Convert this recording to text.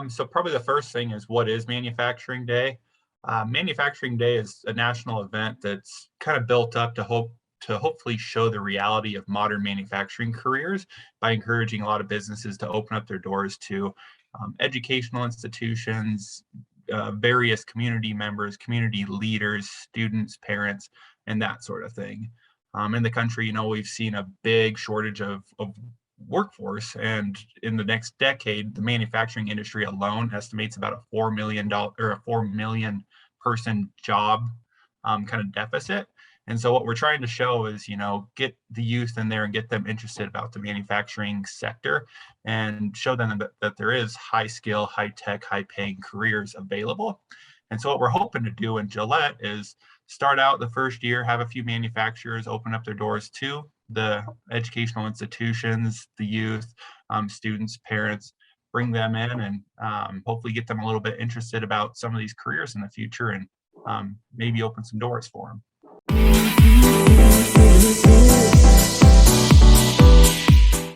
So probably the first thing is, what is Manufacturing Day? Manufacturing Day is a national event that's kind of built up to hopefully show the reality of modern manufacturing careers by encouraging a lot of businesses to open up their doors to educational institutions, various community members, community leaders, students, parents, and that sort of thing. In the country, we've seen a big shortage of workforce, and in the next decade, the manufacturing industry alone estimates about a $4 million or a 4 million person job kind of deficit. And so what we're trying to show is, get the youth in there and get them interested about the manufacturing sector and show them that there is high skill, high tech, high paying careers available. And so what we're hoping to do in Gillette is start out the first year, have a few manufacturers open up their doors to the educational institutions, the youth, students, parents, bring them in and hopefully get them a little bit interested about some of these careers in the future and maybe open some doors for them.